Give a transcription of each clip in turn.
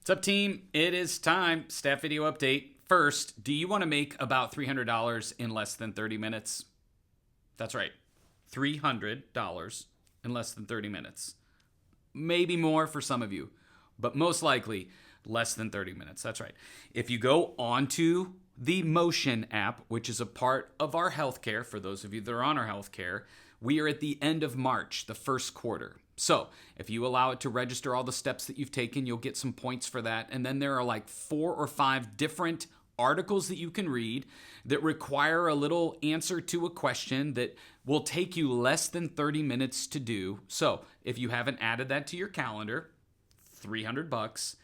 What's up, team? It is time. Staff video update. First, do you want to make about $300 in less than 30 minutes? That's right. $300 in less than 30 minutes. Maybe more for some of you, but most likely less than 30 minutes. That's right. If you go onto the Motion app, which is a part of our healthcare, for those of you that are on our healthcare, we are at the end of March, the first quarter. So if you allow it to register all the steps that you've taken, you'll get some points for that. And then there are like 4 or 5 different articles that you can read that require a little answer to a question that will take you less than 30 minutes to do. So if you haven't added that to your calendar, $300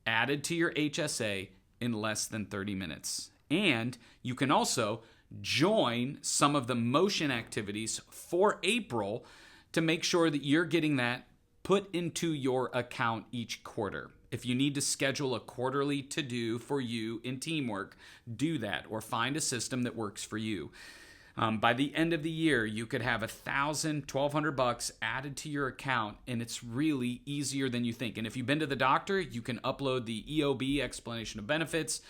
added to your HSA in less than 30 minutes. And you can also join some of the Motion activities for April to make sure that you're getting that put into your account each quarter. If you need to schedule a quarterly to-do for you in teamwork, do that or find a system that works for you. By the end of the year, you could have $1,000, $1,200 added to your account, and it's really easier than you think. And if you've been to the doctor, you can upload the EOB, explanation of benefits,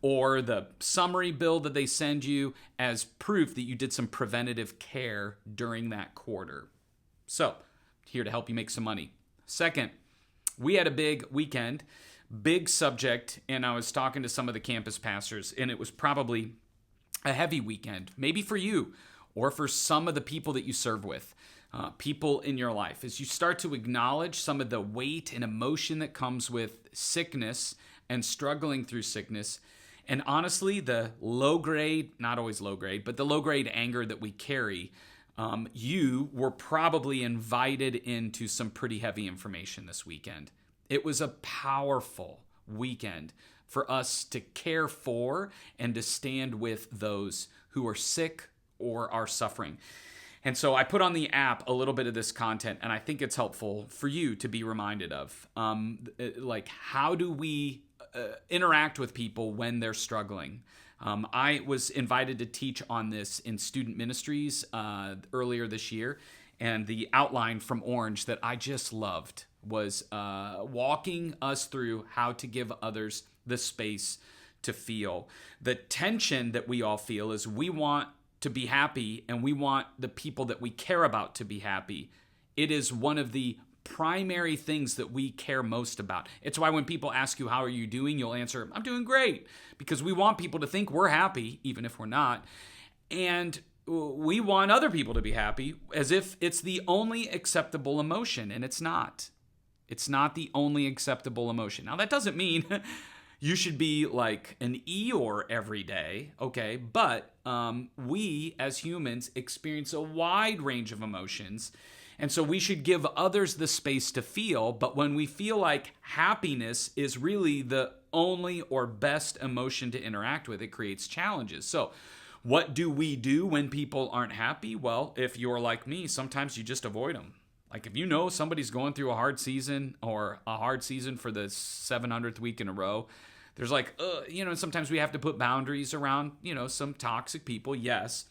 or the summary bill that they send you as proof that you did some preventative care during that quarter. So, here to help you make some money. Second, we had a big weekend, big subject, and I was talking to some of the campus pastors, and it was probably a heavy weekend, maybe for you or for some of the people that you serve with, people in your life. As you start to acknowledge some of the weight and emotion that comes with sickness and struggling through sickness, and honestly, the low grade, not always low grade, but the low grade anger that we carry, you were probably invited into some pretty heavy information this weekend. It was a powerful weekend for us to care for and to stand with those who are sick or are suffering. And so I put on the app a little bit of this content, and I think it's helpful for you to be reminded of. Like, how do we interact with people when they're struggling? I was invited to teach on this in student ministries earlier this year, and the outline from Orange that I just loved was walking us through how to give others the space to feel. The tension that we all feel is we want to be happy and we want the people that we care about to be happy. It is one of the primary things that we care most about. It's why when people ask you, how are you doing? You'll answer, I'm doing great, because we want people to think we're happy, even if we're not. And we want other people to be happy as if it's the only acceptable emotion, and it's not. It's not the only acceptable emotion. Now, that doesn't mean you should be like an Eeyore every day, okay? But we, as humans, experience a wide range of emotions. And so we should give others the space to feel, but when we feel like happiness is really the only or best emotion to interact with, it creates challenges. So what do we do when people aren't happy? Well, if you're like me, sometimes you just avoid them. Like if you know somebody's going through a hard season or a hard season for the 700th week in a row, there's like, sometimes we have to put boundaries around, some toxic people, yes.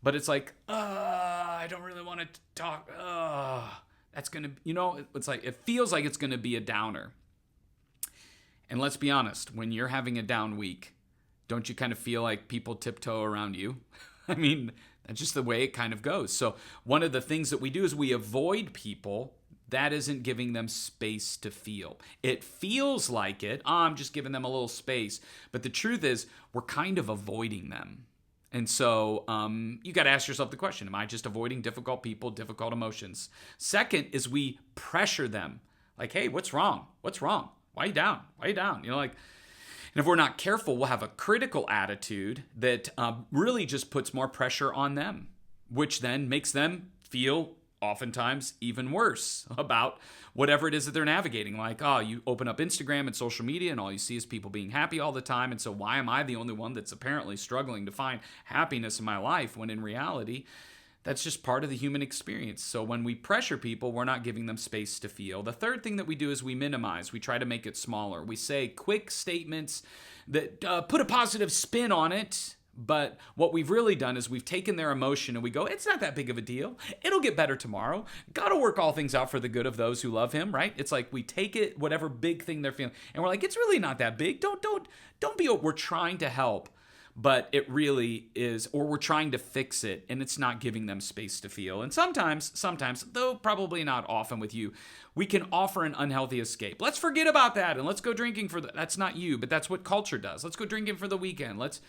But it's like, I don't really want to talk. That's going to, it's like, it feels like it's going to be a downer. And let's be honest, when you're having a down week, don't you kind of feel like people tiptoe around you? I mean, that's just the way it kind of goes. So one of the things that we do is we avoid people. That isn't giving them space to feel. It feels like it. I'm just giving them a little space. But the truth is, we're kind of avoiding them. And so you got to ask yourself the question, am I just avoiding difficult people, difficult emotions? Second is we pressure them. Like, hey, what's wrong? What's wrong? Why are you down? Why are you down? And if we're not careful, we'll have a critical attitude that really just puts more pressure on them, which then makes them feel oftentimes even worse about whatever it is that they're navigating. Like, you open up Instagram and social media and all you see is people being happy all the time. And so why am I the only one that's apparently struggling to find happiness in my life when in reality, that's just part of the human experience. So when we pressure people, we're not giving them space to feel. The third thing that we do is we minimize. We try to make it smaller. We say quick statements that put a positive spin on it, But what we've really done is we've taken their emotion and we go, it's not that big of a deal. It'll get better tomorrow. God will work all things out for the good of those who love him, right? It's like we take it, whatever big thing they're feeling, and we're like, it's really not that big. Don't be, we're trying to help, but it really is, or we're trying to fix it and it's not giving them space to feel. And sometimes, though probably not often with you, we can offer an unhealthy escape. Let's forget about that and let's go drinking that's not you, but that's what culture does. Let's go drinking for the weekend. Let's,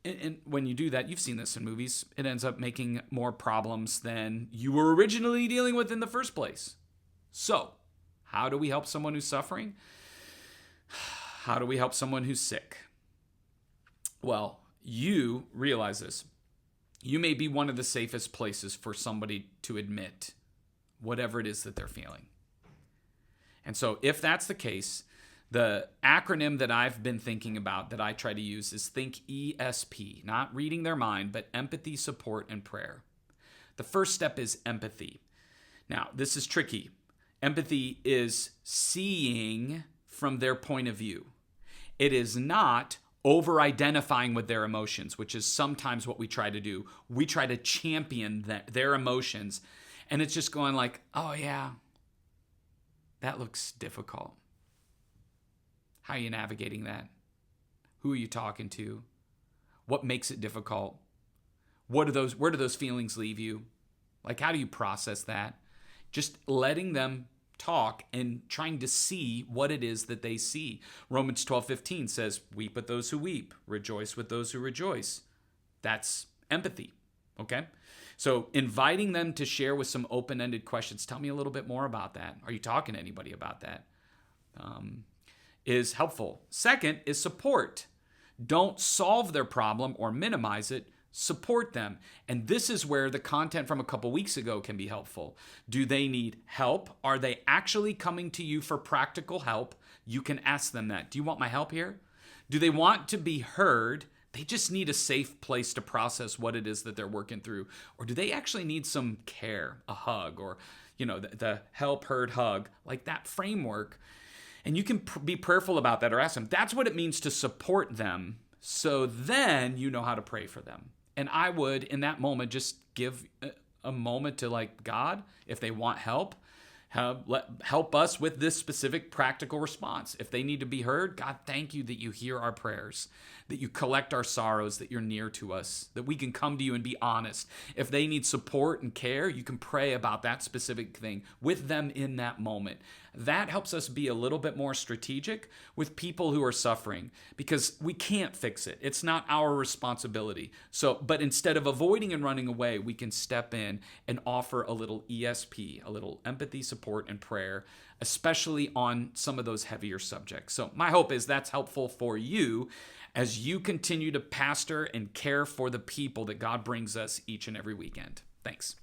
and when you do that, you've seen this in movies, it ends up making more problems than you were originally dealing with in the first place. So, how do we help someone who's suffering? How do we help someone who's sick? Well, you realize this. You may be one of the safest places for somebody to admit whatever it is that they're feeling. And so if that's the case, the acronym that I've been thinking about that I try to use is think ESP, not reading their mind, but empathy, support, and prayer. The first step is empathy. Now, this is tricky. Empathy is seeing from their point of view. It is not over-identifying with their emotions, which is sometimes what we try to do. We try to champion their emotions, and it's just going like, oh yeah, that looks difficult. How are you navigating that? Who are you talking to? What makes it difficult? Where do those feelings leave you? Like, how do you process that? Just letting them talk and trying to see what it is that they see. Romans 12:15 says, weep with those who weep, rejoice with those who rejoice. That's empathy, okay? So inviting them to share with some open-ended questions. Tell me a little bit more about that. Are you talking to anybody about that? Is helpful. Second is support. Don't solve their problem or minimize it. Support them. And this is where the content from a couple weeks ago can be helpful. Do they need help? Are they actually coming to you for practical help? You can ask them that. Do you want my help here? Do they want to be heard? They just need a safe place to process what it is that they're working through. Or do they actually need some care, a hug, or the help, heard, hug, like that framework? And you can be prayerful about that or ask them. That's what it means to support them. So then you know how to pray for them. And I would, in that moment, just give a moment to God, if they want help, help us with this specific practical response. If they need to be heard, God, thank you that you hear our prayers, that you collect our sorrows, that you're near to us, that we can come to you and be honest. If they need support and care, you can pray about that specific thing with them in that moment. That helps us be a little bit more strategic with people who are suffering, because we can't fix it. It's not our responsibility. But instead of avoiding and running away, we can step in and offer a little ESP, a little empathy, support, and prayer, especially on some of those heavier subjects. So my hope is that's helpful for you as you continue to pastor and care for the people that God brings us each and every weekend. Thanks.